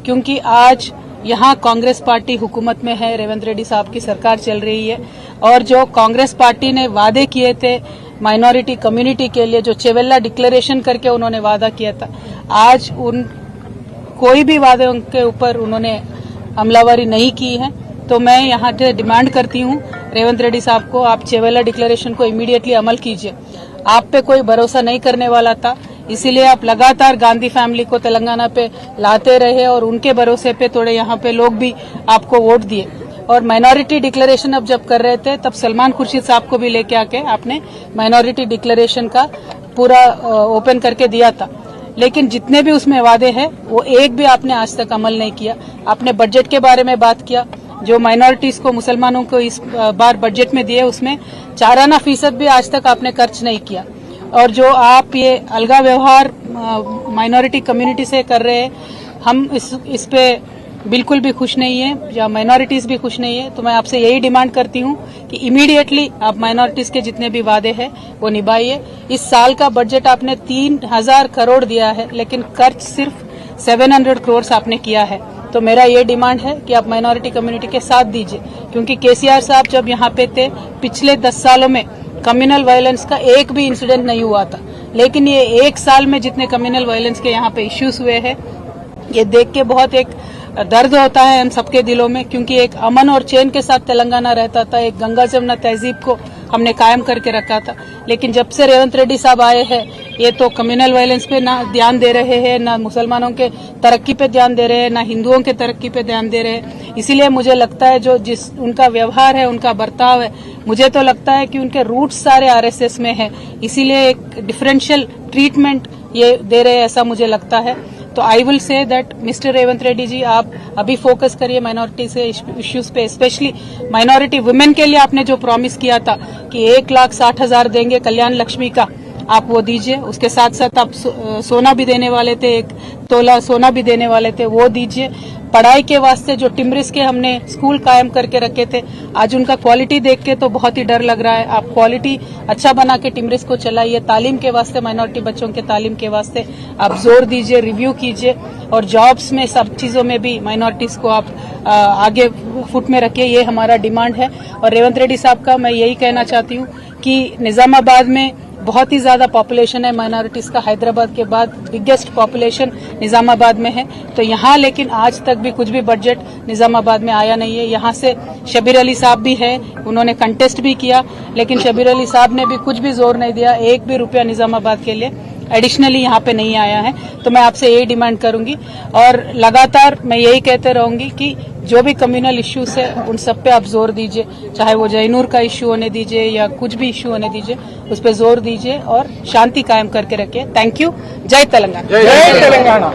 क्योंकि आज यहाँ कांग्रेस पार्टी हुकूमत में है, रेवंत रेड्डी साहब की सरकार चल रही है और जो कांग्रेस पार्टी ने वादे किए थे माइनॉरिटी कम्युनिटी के लिए, जो चेवेल्ला डिक्लेरेशन करके उन्होंने वादा किया था, आज उन कोई भी वादे के ऊपर उन्होंने अमलावरी नहीं की है। तो मैं यहाँ से डिमांड करती हूँ रेवंत रेड्डी साहब को, आप चेवेल्ला डिक्लेरेशन को इमीडिएटली अमल कीजिए। आप पे कोई भरोसा नहीं करने वाला था, इसीलिए आप लगातार गांधी फैमिली को तेलंगाना पे लाते रहे और उनके भरोसे पे थोड़े यहाँ पे लोग भी आपको वोट दिए। और माइनॉरिटी डिक्लेरेशन अब जब कर रहे थे तब सलमान खुर्शीद साहब को भी लेके आके आपने माइनॉरिटी डिक्लेरेशन का पूरा ओपन करके दिया था, लेकिन जितने भी उसमें वादे हैं वो एक भी आपने आज तक अमल नहीं किया। आपने बजट के बारे में बात किया, जो माइनॉरिटीज को, मुसलमानों को इस बार बजट में दिए उसमें 4% भी आज तक आपने खर्च नहीं किया। और जो आप ये अलगा व्यवहार माइनॉरिटी कम्युनिटी से कर रहे हैं, हम इस पे बिल्कुल भी खुश नहीं है, या माइनॉरिटीज भी खुश नहीं है। तो मैं आपसे यही डिमांड करती हूँ कि इमीडिएटली आप माइनॉरिटीज के जितने भी वादे हैं वो निभाइए। इस साल का बजट आपने 3000 करोड़ दिया है, लेकिन खर्च सिर्फ 700 करोड़ आपने किया है। तो मेरा ये डिमांड है कि आप माइनॉरिटी कम्युनिटी के साथ दीजिए, क्योंकि केसीआर साहब जब यहाँ पे थे पिछले 10 सालों में कम्युनल वायलेंस का एक भी इंसिडेंट नहीं हुआ था, लेकिन ये एक साल में जितने कम्युनल वायलेंस के यहाँ पे इश्यूज हुए हैं, ये देख के बहुत एक दर्द होता है हम सबके दिलों में, क्योंकि एक अमन और चैन के साथ तेलंगाना रहता था, एक गंगा जमुना तहजीब को हमने कायम करके रखा था। लेकिन जब से रेवंत रेड्डी साहब आए हैं, ये तो कम्युनल वायलेंस पे ना ध्यान दे रहे हैं, ना मुसलमानों के तरक्की पे ध्यान दे रहे हैं, ना हिंदुओं के तरक्की पे ध्यान दे रहे हैं। इसीलिए मुझे लगता है जो जिस उनका व्यवहार है, उनका बर्ताव है, मुझे तो लगता है कि उनके रूट्स सारे आरएसएस में है, इसीलिए एक डिफरेंशियल ट्रीटमेंट ये दे रहे हैं, ऐसा मुझे लगता है। तो I will say that mister Revanth Reddy ji, आप अभी फोकस करिए माइनॉरिटी से इश्यूज पे, स्पेशली माइनॉरिटी वुमेन के लिए आपने जो प्रॉमिस किया था कि 1,60,000 देंगे कल्याण लक्ष्मी का, आप वो दीजिए। उसके साथ साथ आप सोना भी देने वाले थे, 1 तोला सोना भी देने वाले थे, वो दीजिए। पढ़ाई के वास्ते जो टिम्रिस के हमने स्कूल कायम करके रखे थे, आज उनका क्वालिटी देख के तो बहुत ही डर लग रहा है। आप क्वालिटी अच्छा बना के टिम्रिस को चलाइए। तालीम के वास्ते, माइनॉरिटी बच्चों के तालीम के वास्ते आप जोर दीजिए, रिव्यू कीजिए, और जॉब्स में सब चीजों में भी माइनॉरिटीज को आप आगे फुट में रखिए। ये हमारा डिमांड है। और रेवंत रेड्डी साहब का मैं यही कहना चाहती हूँ कि निजामाबाद में बहुत ही ज्यादा पॉपुलेशन है माइनॉरिटीज का, हैदराबाद के बाद बिगेस्ट पॉपुलेशन निजामाबाद में है। तो यहाँ लेकिन आज तक भी कुछ भी बजट निजामाबाद में आया नहीं है। यहाँ से शबीर अली साहब भी है, उन्होंने कंटेस्ट भी किया, लेकिन शबीर अली साहब ने भी कुछ भी जोर नहीं दिया, 1 भी रुपया निजामाबाद के लिए एडिशनली यहाँ पे नहीं आया है। तो मैं आपसे यही डिमांड करूंगी और लगातार मैं यही कहते रहूंगी कि जो भी कम्युनल इश्यूज है उन सब पे आप जोर दीजिए, चाहे वो जयनूर का इश्यू होने दीजिए या कुछ भी इश्यू होने दीजिए, उस पर जोर दीजिए और शांति कायम करके रखिए। Thank you. जय तेलंगाना। जय तेलंगाना।